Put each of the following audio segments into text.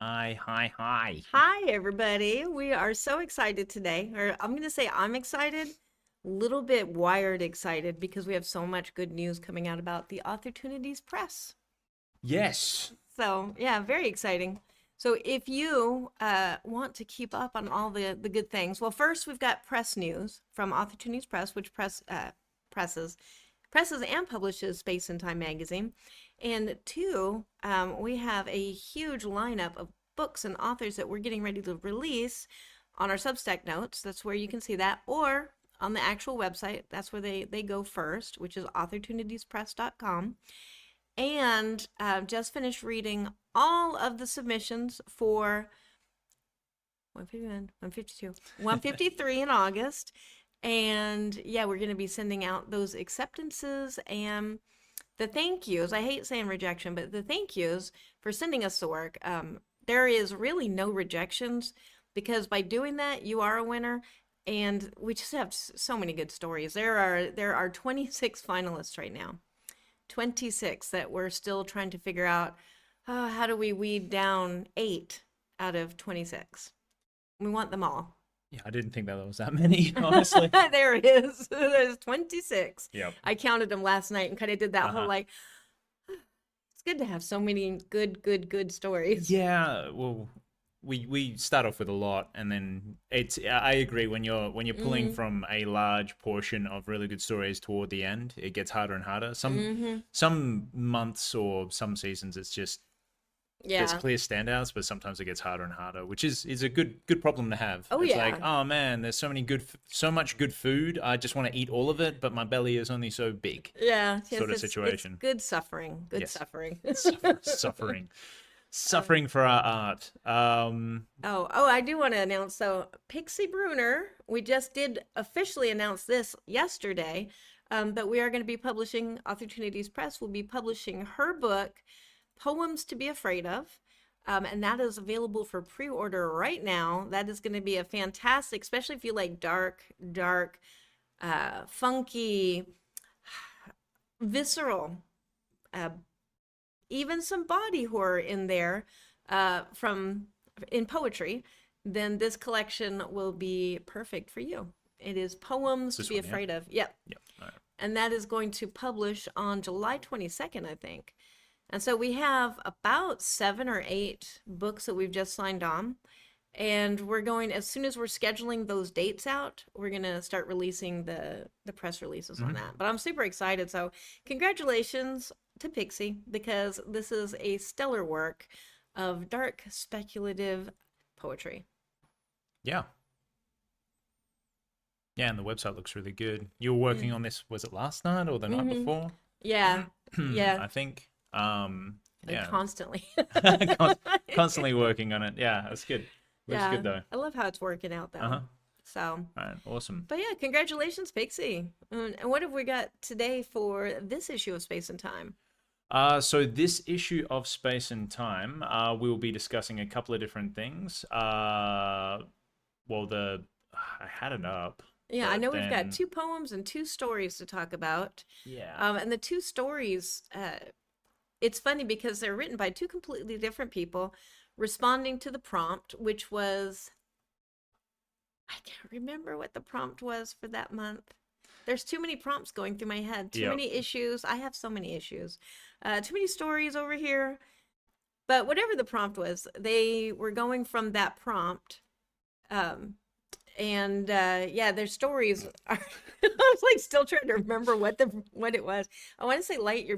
Hi. Hi, everybody. We are so excited today. Or I'm going to say I'm excited, little bit wired excited because we have so much good news coming out about the Opportunities Press. Yes. So, yeah, very exciting. So, if you want to keep up on all the good things, well, first we've got press news from Opportunities Press, which presses presses and publishes Space and Time magazine. And two, we have a huge lineup of books and authors that we're getting ready to release on our Substack notes. That's where you can see that, or on the actual website. That's where they go first, which is authortunitiespress.com. And just finished reading all of the submissions for 151, 152, 153 in August. And yeah, we're going to be sending out those acceptances and the thank yous. I hate saying rejection, but the thank yous for sending us the work. There is really no rejections because by doing that, you are a winner. And we just have so many good stories. There are 26 finalists right now. 26 that we're still trying to figure out how do we weed down 8 out of 26. We want them all. Yeah, I didn't think that there was that many, honestly. There it is. There's 26. Yep. I counted them last night and kind of did that whole Uh-huh. like, it's good to have so many good stories. Yeah, well, we start off with a lot, and then I agree, when you're pulling Mm, from a large portion of really good stories toward the end, it gets harder and harder. mm-hmm. Some months or some seasons it's just there's Yeah. clear standouts, but sometimes it gets harder and harder, which is a good problem to have. Oh It's like, yeah. oh man, there's so much good food. I just want to eat all of it, but my belly is only so big, Yeah. Yes, sort of it's situation. good suffering. Good Yes, suffering. suffering, Um, suffering for our art. oh, I do want to announce so Pixie Bruner, we just did officially announce this yesterday, but we are going to be publishing, Opportunities Press will be publishing her book, Poems to Be Afraid of. And that is available for pre-order right now. That is going to be a fantastic, especially if you like dark, funky, visceral, uh, even some body horror in there from in poetry, then this collection will be perfect for you. It is Poems to This Be one, yeah, Afraid of. Yep. yep. All right. And that is going to publish on July 22nd, I think. And so we have about 7 or 8 books that we've just signed on. And we're going, as soon as we're scheduling those dates out, we're going to start releasing the press releases on Mhm. that. But I'm super excited. So, congratulations to Pixie because this is a stellar work of dark speculative poetry. Yeah, yeah, and the website looks really good. You were Yeah. working on this, was it last night or the night Mm-hmm. before? Yeah. Yeah. I think. And Yeah, constantly. constantly working on it. Yeah, that's good. Looks Yeah. good though. I love how it's working out Uh-huh. though. So, All right, awesome. but yeah, congratulations, Pixie. And what have we got today for this issue of Space and Time? So this issue of Space and Time, we'll be discussing a couple of different things. Well, I had it up, Yeah, I but know we've got then 2 poems and 2 stories to talk about. yeah. And the 2 stories, it's funny because they're written by 2 completely different people responding to the prompt, which was, I can't remember what the prompt was for that month. There's too many prompts going through my head, too Yep. many issues. I have so many issues, too many stories over here. But whatever the prompt was, they were going from that prompt. Um, and yeah, their stories are I was like still trying to remember what it was. I want to say light the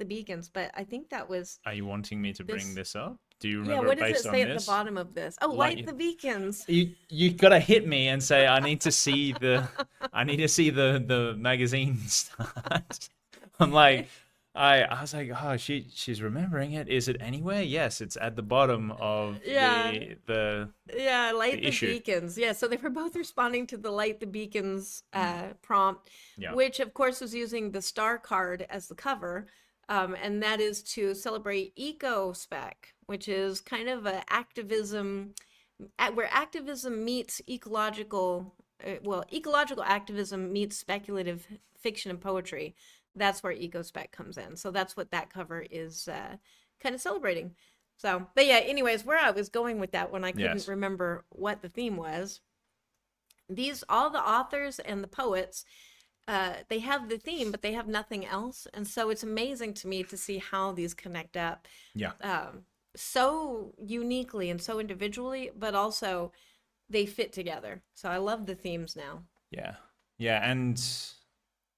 beacons, but I think that was Are you wanting me to bring this. this up? Do you Yeah, remember what it does it based say on at the this? bottom of this? Oh, light Like the beacons. you gotta hit me and say I need to see the magazine start. I'm like I was like, oh, she's remembering it. Is it anywhere? Yes, it's at the bottom of Yeah, yeah, the light the issue. beacons. Yeah, so they were both responding to the light the beacons prompt, Yeah. which of course was using the star card as the cover. And that is to celebrate eco spec, which is kind of a activism where activism meets ecological activism meets speculative fiction and poetry. That's where eco spec comes in. So that's what that cover is kind of celebrating. So, but yeah, anyways, where I was going with that when I couldn't Yes. remember what the theme was, all the authors and the poets, they have the theme, but they have nothing else. And so it's amazing to me to see how these connect up Yeah. so uniquely and so individually, but also they fit together. So I love the themes now. Yeah. Yeah. And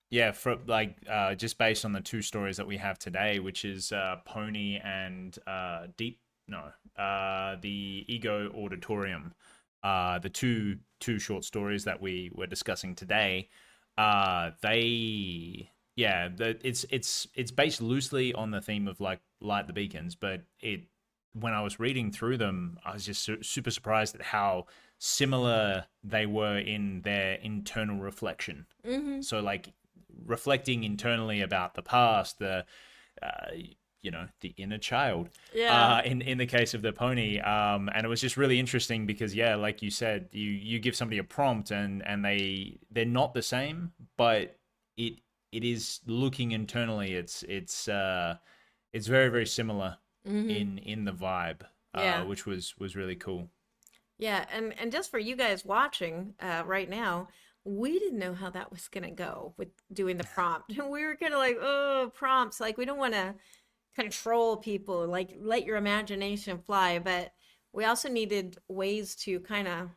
yeah, for like just based on the two stories that we have today, which is Pony and the Ego Auditorium, the two short stories that we were discussing today, it's based loosely on the theme of like light the beacons, but when I was reading through them, I was just super surprised at how similar they were in their internal reflection. So like reflecting internally about the past, uh, the inner child. Yeah. In the case of the pony, and it was just really interesting because yeah, like you said, you give somebody a prompt and they're not the same, but it is looking internally. It's very very similar in the vibe, Yeah. which was really cool. Yeah, and just for you guys watching right now, we didn't know how that was gonna go with doing the prompt. We were kind of like, oh, prompts, like we don't want to control people, like let your imagination fly, but we also needed ways to kind of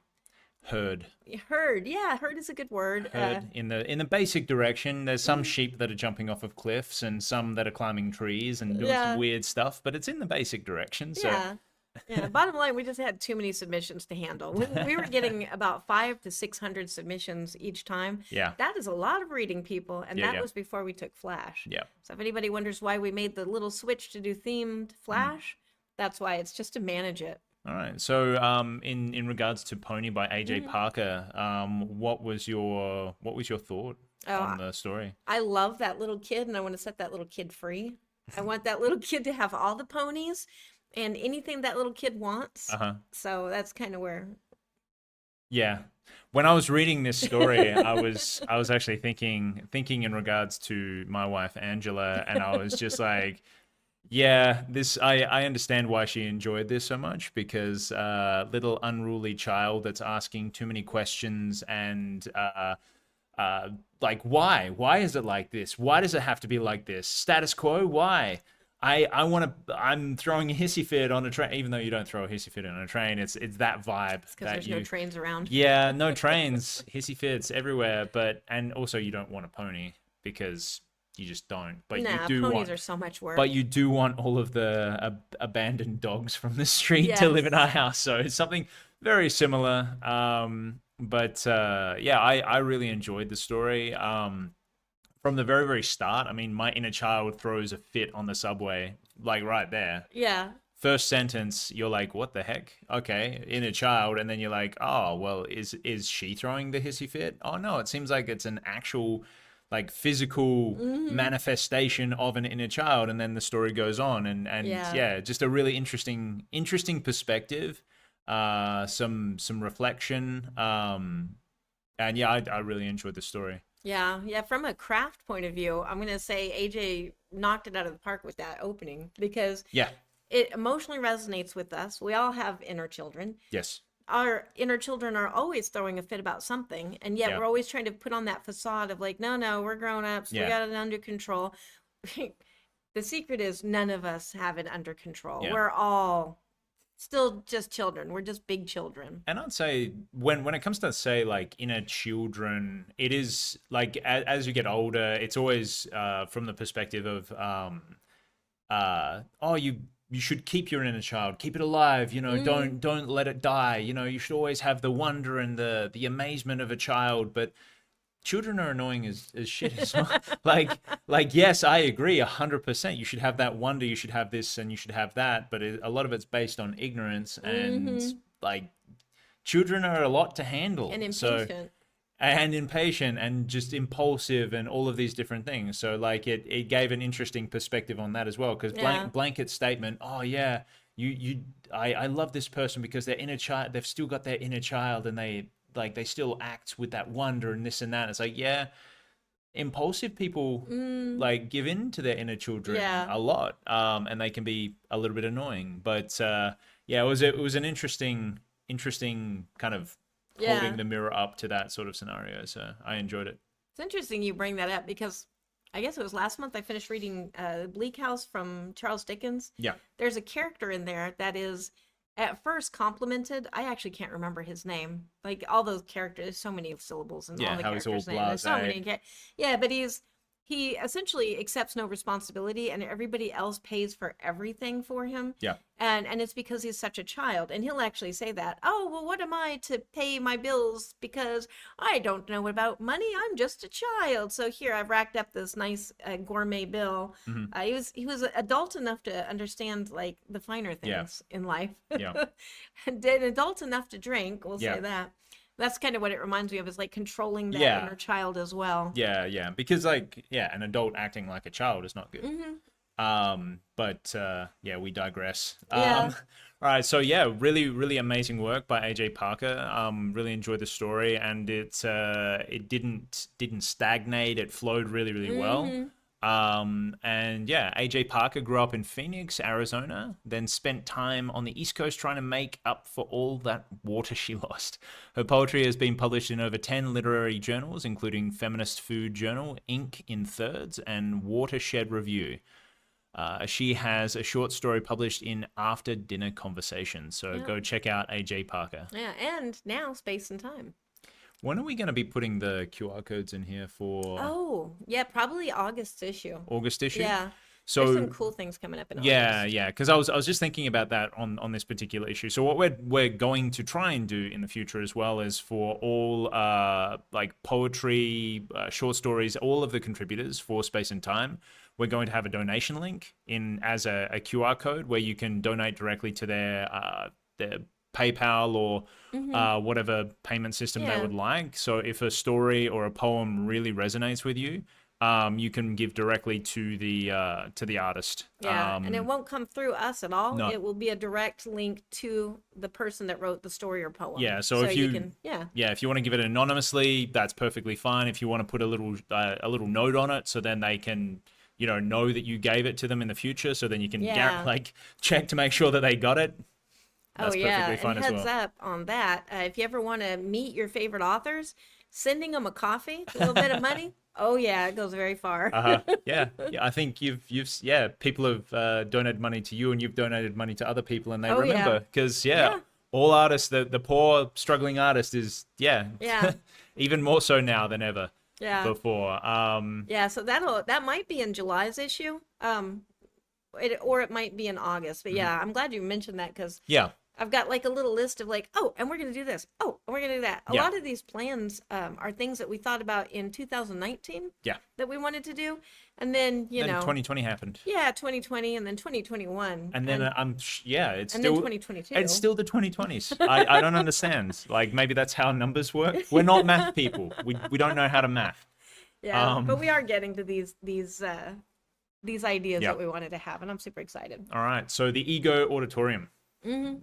Herd. herd. Yeah, herd is a good word. Herd in the basic direction. There's some sheep that are jumping off of cliffs and some that are climbing trees and doing some Yeah, weird stuff, but it's in the basic direction. So yeah. Yeah, bottom line, we just had too many submissions to handle. We were getting about 500 to 600 submissions each time. yeah, That is a lot of reading, people, and yeah, that yeah, was before we took Flash. yeah. So if anybody wonders why we made the little switch to do themed Mm. Flash, that's why. It's just to manage it. All right. So, in regards to Pony by AJ Mhm. Parker, what was your thought Oh, on the story? I love that little kid, and I want to set that little kid free. I want that little kid to have all the ponies and anything that little kid wants. Uh-huh. So that's kind of where. Yeah. When I was reading this story, I was actually thinking in regards to my wife Angela, and I was just like, yeah, this I understand why she enjoyed this so much because little unruly child that's asking too many questions and like why is it like this? Why does it have to be like this? Status quo? Why? I'm throwing a hissy fit on a train, even though you don't throw a hissy fit on a train. It's that vibe It's because that there's no trains around. yeah, no trains, hissy fits everywhere, and also you don't want a pony because you just don't. But you Nah, do ponies want are so much work. but you do want all of the abandoned dogs from the street to live in Yes. our house. So it's something very similar. But yeah, I really enjoyed the story. From the very, very start, I mean, my inner child throws a fit on the subway, like right there. Yeah. First sentence, you're like, what the heck? Okay, inner child. And then you're like, oh, well, is she throwing the hissy fit? Oh, no, it seems like it's an actual like physical manifestation of an inner child, and then the story goes on and Yeah. yeah, just a really interesting perspective, some reflection, and yeah, I really enjoyed the story. Yeah. Yeah. From a craft point of view, I'm going to say AJ knocked it out of the park with that opening because Yeah. it emotionally resonates with us. We all have inner children. Yes. Our inner children are always throwing a fit about something, and yet Yeah. we're always trying to put on that facade of like, no, no, we're grown ups, we Yeah. got it under control. The secret is none of us have it under control. Yeah. We're all still just children. We're just big children. And I'd say when it comes to say like inner children, it is like as you get older, it's always from the perspective of oh, you should keep your inner child, keep it alive, don't let it die. You should always have the wonder and the amazement of a child. But children are annoying as shit as well. like yes, I agree 100%. You should have that wonder, you should have this, and you should have that. But a lot of it's based on ignorance, and like children are a lot to handle. And So impatient. and impatient and just impulsive and all of these different things. So like it gave an interesting perspective on that as well. Because Yeah. blanket statement, oh yeah, I love this person because their inner child, they've still got their inner child and they still act with that wonder and this and that. It's like, yeah, impulsive people like give in to their inner children Yeah. a lot, and they can be a little bit annoying. But yeah, it was an interesting kind of Yeah. holding the mirror up to that sort of scenario. So I enjoyed it. It's interesting you bring that up because I guess it was last month I finished reading Bleak House from Charles Dickens. Yeah. There's a character in there that is at first complimented. I actually can't remember his name. Like all those characters, there's so many syllables in Yeah, all the how he's characters' all names. There's so blasé. many. Yeah, but he essentially accepts no responsibility, and everybody else pays for everything for him. Yeah. And it's because he's such a child, and he'll actually say that. Oh, well, what am I to pay my bills because I don't know about money? I'm just a child. So here I've racked up this nice gourmet bill. He was adult enough to understand like the finer things in life. Yeah. And adult enough to drink. We'll Yeah. say that. That's kind of what it reminds me of, is like controlling that Yeah. inner child as well. Yeah, because like an adult acting like a child is not good. But yeah, we digress. Yeah. All right, so yeah, really amazing work by AJ Parker. Really enjoyed the story, and it didn't stagnate. It flowed really well. And yeah, AJ Parker grew up in Phoenix, Arizona, then spent time on the East Coast trying to make up for all that water she lost. Her poetry has been published in over 10 literary journals, including Feminist Food Journal, Ink in Thirds, and Watershed Review. She has a short story published in After Dinner Conversations, so go check out AJ Parker. Yeah, and now Space and Time. When are we going to be putting the QR codes in here for Oh, yeah, probably August issue. August issue? Yeah. So There's some cool things coming up in August. yeah, because I was just thinking about that on this particular issue. So what we're going to try and do in the future as well is for all like poetry, short stories, all of the contributors for Space and Time, we're going to have a donation link in as a QR code where you can donate directly to their PayPal or whatever payment system they would like. So if a story or a poem really resonates with you, you can give directly to the artist. Yeah, and it won't come through us at all. No. It will be a direct link to the person that wrote the story or poem. Yeah, so if you can, if you want to give it anonymously, that's perfectly fine. If you want to put a little note on it, so then they can know that you gave it to them in the future, so then you can check to make sure that they got it. That's perfectly fine and as heads well. up on that. If you ever want to meet your favorite authors, sending them a coffee, a little bit of money. Oh yeah, it goes very far. Yeah. I think you've people have donated money to you, and you've donated money to other people, and they remember because all artists, the poor struggling artist is even more so now than ever before. So that might be in July's issue. Or it might be in August. But yeah, I'm glad you mentioned that because I've got like a little list of like, oh, and we're going to do this. Oh, and we're going to do that. A lot of these plans are things that we thought about in 2019 that we wanted to do. And then, you know, 2020 happened. Yeah, 2020 and then 2021. And then it's and still then 2022. It's still the 2020s. I don't understand. Like maybe that's how numbers work. We're not math people. We don't know how to math. Yeah, but we are getting to these ideas that we wanted to have, and I'm super excited. All right, so the Ego Auditorium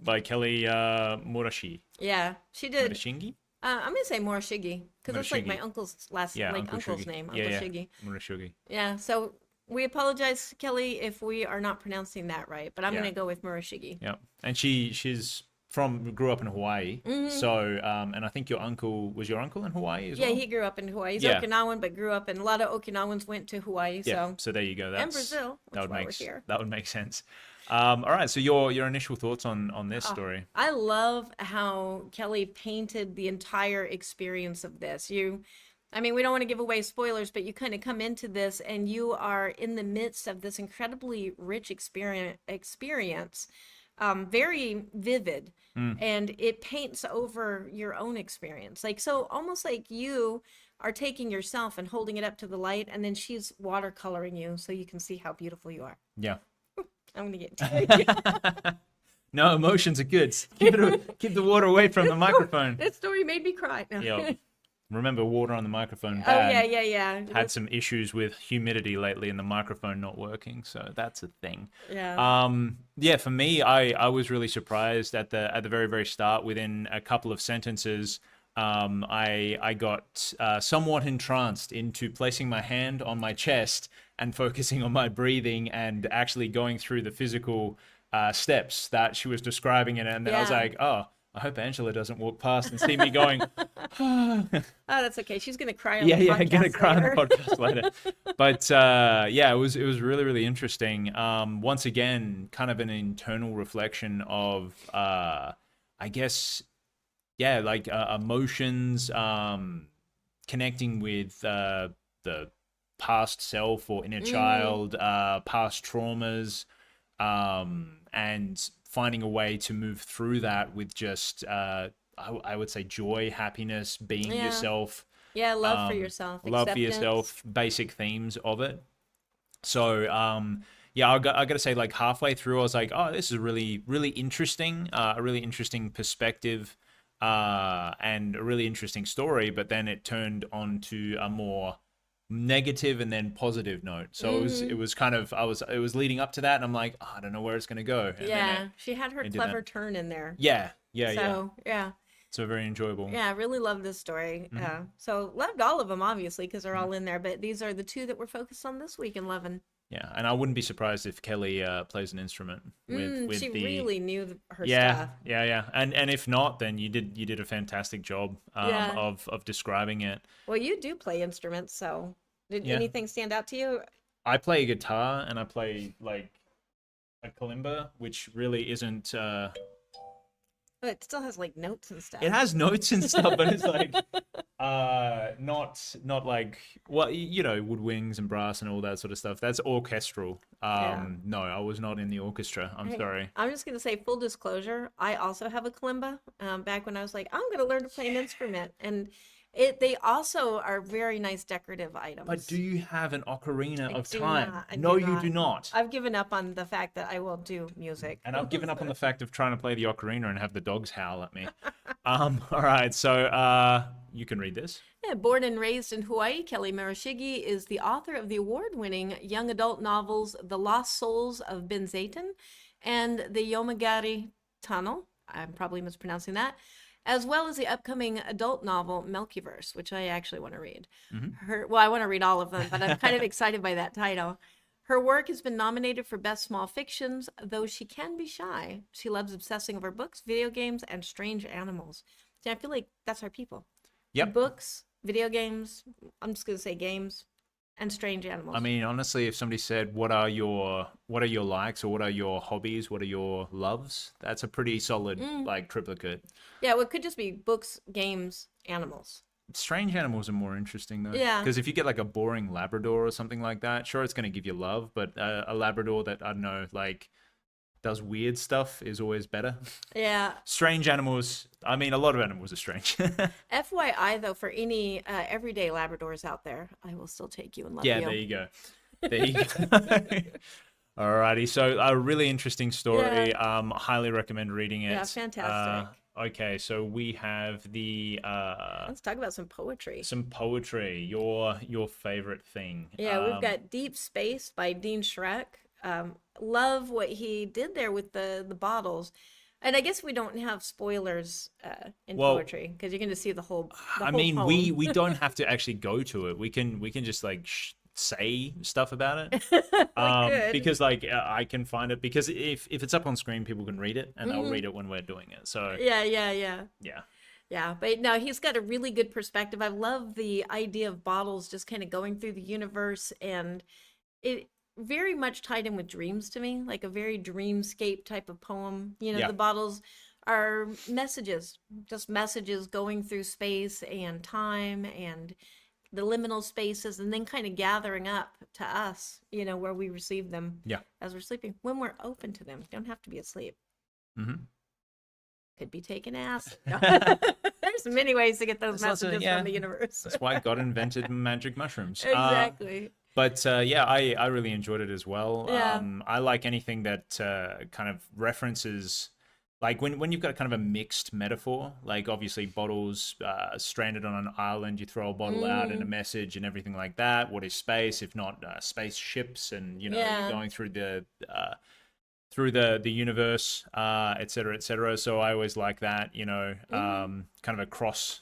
by Kelly Murashige. Yeah, she did. Murashige? I'm gonna say Murashige because that's like my Murashige. uncle's uncle's Shuggy. name, Uncle Shiggy. Murashige. Yeah, so we apologize, Kelly, if we are not pronouncing that right, but I'm gonna go with Murashige. Yeah, and she's grew up in Hawaii. So and I think your uncle in Hawaii as well. Yeah, he grew up in Hawaii. He's Okinawan, but grew up in a lot of Okinawans went to Hawaii. So there you go. And Brazil. That would make sense. All right, so your initial thoughts on this story? I love how Kelly painted the entire experience of this. We don't want to give away spoilers, but you kind of come into this and you are in the midst of this incredibly rich experience, very vivid, and it paints over your own experience. Like, so almost like you are taking yourself and holding it up to the light, and then she's watercoloring you so you can see how beautiful you are. Yeah. I'm gonna get teary. No, emotions are good. Keep the water away from the microphone. This story made me cry. No. Yeah. Remember, water on the microphone. Bad. Oh yeah. Had some issues with humidity lately and the microphone not working, so that's a thing. Yeah. For me, I was really surprised at the very, very start. Within a couple of sentences, I got somewhat entranced into placing my hand on my chest and focusing on my breathing and actually going through the physical steps that she was describing it. And then I was Yeah. like, oh, I hope Angela doesn't walk past and see me going, Oh, that's okay. She's gonna cry on yeah, the yeah, podcast gonna cry on the later. podcast later. But yeah, it was really, really interesting. Once again, kind of an internal reflection of I guess, yeah, like emotions, connecting with the past self or inner child, past traumas, and finding a way to move through that with just I would say joy, happiness, being Yeah. yourself, Yeah, love for yourself, love for acceptance. yourself, basic themes of it. So yeah, I got to say, like halfway through, I was like, oh, this is really, really interesting, a really interesting perspective, and a really interesting story. But then it turned on to a more negative and then positive note. So it was kind of it was leading up to that, and I'm like, oh, I don't know where it's gonna go, and then Yeah, she had her it did that. clever turn in there. Yeah, yeah, yeah. So, yeah. So very enjoyable. Yeah, I really love this story. So loved all of them, obviously, because they're all in there. But these are the two that we're focused on this week in loving. Yeah, and I wouldn't be surprised if Kelly plays an instrument with She the really knew her yeah, stuff. yeah, yeah. And if not, then you did a fantastic job Yeah. of describing it. Well, you do play instruments, so did Yeah. anything stand out to you? I play guitar and I play like a kalimba, which really isn't Oh, it still has like notes and stuff. it has notes and stuff, but it's like not like woodwinds and brass and all that sort of stuff. That's orchestral. Yeah. No, I was not in the orchestra. I'm Hey, sorry. I'm just gonna say full disclosure. I also have a kalimba. Back when I was like, I'm gonna learn to play an instrument, and they also are very nice decorative items. But do you have an ocarina of do time? not. I No, do you not. do not. I've given up on the fact that I will do music. And I've given up on the fact of trying to play the ocarina and have the dogs howl at me. All right, so you can read this. Yeah, born and raised in Hawaii, Kelly Murashige is the author of the award-winning young adult novels The Lost Souls of Benzaiten and The Yomagari Tunnel. I'm probably mispronouncing that, as well as the upcoming adult novel Milkyverse, which I actually want to read. Well, I want to read all of them, but I'm kind of excited by that title. Her work has been nominated for Best Small Fictions, though she can be shy. She loves obsessing over books, video games, and strange animals. See, I feel like that's our people. Yep. Books, video games, I'm just going to say games, and strange animals. I mean, honestly, if somebody said, what are your likes or what are your hobbies, what are your loves? That's a pretty solid like triplicate. Yeah, well, it could just be books, games, animals. Strange animals are more interesting though. Yeah. Because if you get like a boring Labrador or something like that, sure, it's going to give you love, but a Labrador that, I don't know, like does weird stuff is always better. Yeah. Strange animals, I mean, a lot of animals are strange. FYI, though, for any everyday Labradors out there, I will still take you and love Yeah, you. there you go. There you go. Alrighty, so a really interesting story. Highly recommend reading it. Yeah, fantastic. Okay, so we have the Let's talk about some poetry. some poetry. Your favorite thing. Yeah, we've got Deep Space by Dean Schreck. Love what he did there with the bottles. And I guess we don't have spoilers in poetry because you can just see the whole. I mean, poem. we don't have to actually go to it. We can just like say stuff about it. Because like I can find it because if it's up on screen, people can read it and they'll read it when we're doing it. So Yeah, but no, he's got a really good perspective. I love the idea of bottles just kind of going through the universe, and it very much tied in with dreams to me, like a very dreamscape type of poem. The bottles are messages, just messages going through space and time and the liminal spaces, and then kind of gathering up to us, where we receive them as we're sleeping, when we're open to them. Don't have to be asleep. Could be taking ass. There's many ways to get those messages from the universe. That's why God invented magic mushrooms. Exactly. But I really enjoyed it as well. Yeah. I like anything that kind of references, like when you've got kind of a mixed metaphor, like obviously bottles stranded on an island, you throw a bottle out and a message and everything like that. What is space if not spaceships, and you're going through the universe, et cetera, et cetera. So I always like that, kind of a cross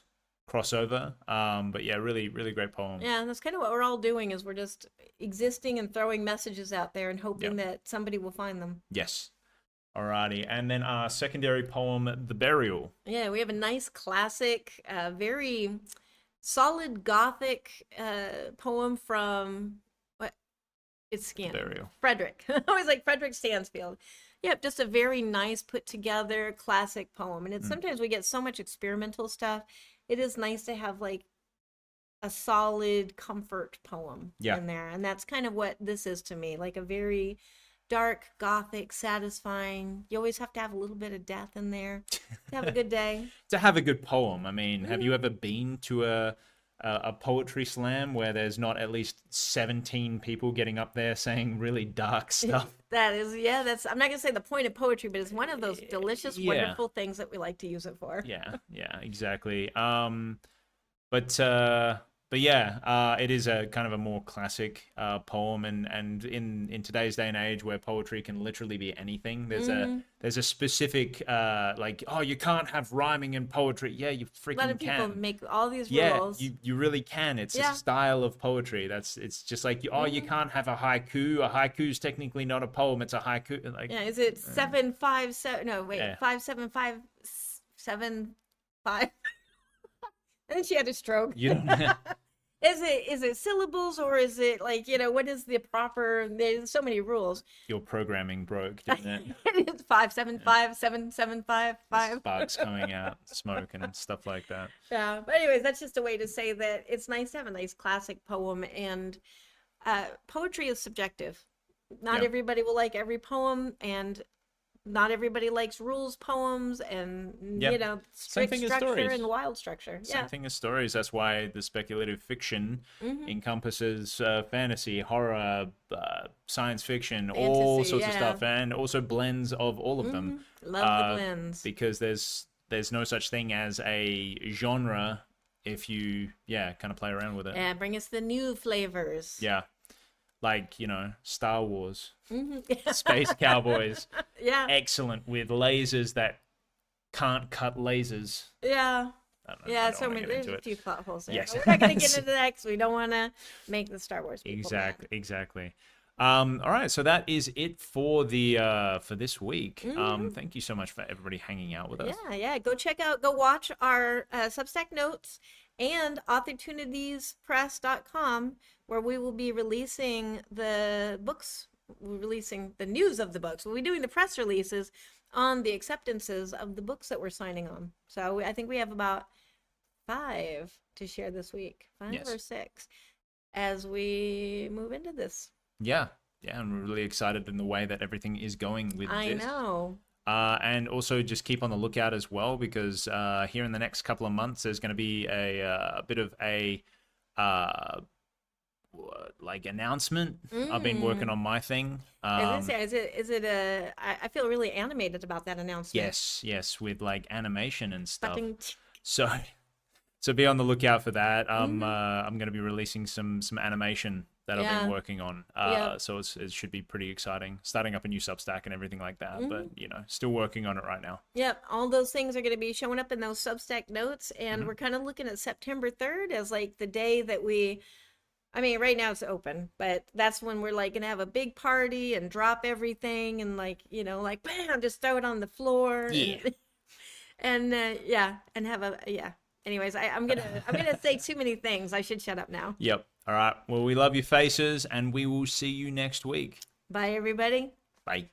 crossover. But yeah, really, really great poem. Yeah, and that's kind of what we're all doing is we're just existing and throwing messages out there and hoping that somebody will find them. Yes. Alrighty. And then our secondary poem, The Burial. Yeah, we have a nice classic, very solid Gothic poem from what? It's scanned. Burial. Frederick. I always like Frederick Stansfield. Yep, just a very nice put together classic poem. And it's sometimes we get so much experimental stuff. It is nice to have like a solid comfort poem in there. And that's kind of what this is to me, like a very dark, Gothic, satisfying. You always have to have a little bit of death in there to have a good day. To have a good poem. I mean, have you ever been to a poetry slam where there's not at least 17 people getting up there saying really dark stuff? That is, I'm not gonna say the point of poetry, but it's one of those delicious, wonderful things that we like to use it for. Yeah, exactly. But yeah, it is a kind of a more classic poem, and in today's day and age where poetry can literally be anything, there's a specific like, oh, you can't have rhyming in poetry. Yeah, you freaking can. A lot of people make all these rules. Yeah, you really can. It's a style of poetry. It's just like, you can't have a haiku. A haiku is technically not a poem. It's a haiku. Like, is it 757? No, wait, 57575. And then she had a stroke. You don't. Is it syllables, or is it like, what is the proper? There's so many rules. Your programming broke, didn't it? It's 5757755. Sparks coming out, smoke and stuff like that. Yeah, but anyways, that's just a way to say that it's nice to have a nice classic poem, and poetry is subjective. Not everybody will like every poem, and not everybody likes rules poems and strict structure and wild structure. Same thing as stories. That's why the speculative fiction encompasses fantasy, horror, science fiction, fantasy, all sorts of stuff, and also blends of all of them. Love the blends, because there's no such thing as a genre if you kind of play around with it. Yeah, bring us the new flavors. Yeah. Like, Star Wars, Space Cowboys. Yeah. Excellent with lasers that can't cut lasers. Yeah. So there's a few plot holes there. Yes. We're not going to get into that because we don't want to make the Star Wars people Exactly. All right, so that is it for for this week. Thank you so much for everybody hanging out with us. Yeah. Go watch our Substack notes and authortunitiespress.com, where we will be releasing the books, releasing the news of the books. We'll be doing the press releases on the acceptances of the books that we're signing on. So I think we have about 5 to share this week, 5 or 6, as we move into this. Yeah, I'm really excited in the way that everything is going with this. I know. And also just keep on the lookout as well, because here in the next couple of months, there's going to be a bit of a like announcement. I've been working on my thing. Is it I feel really animated about that announcement. Yes, with like animation and stuff. So be on the lookout for that. I'm going to be releasing some animation that I've been working on. So it should be pretty exciting. Starting up a new Substack and everything like that. But, still working on it right now. Yep. All those things are going to be showing up in those Substack notes. And we're kind of looking at September 3rd as like the day that right now it's open, but that's when we're like going to have a big party and drop everything and like, bam, just throw it on the floor. Yeah. And have Anyways, I'm gonna say too many things. I should shut up now. Yep. All right. Well, we love your faces, and we will see you next week. Bye, everybody. Bye.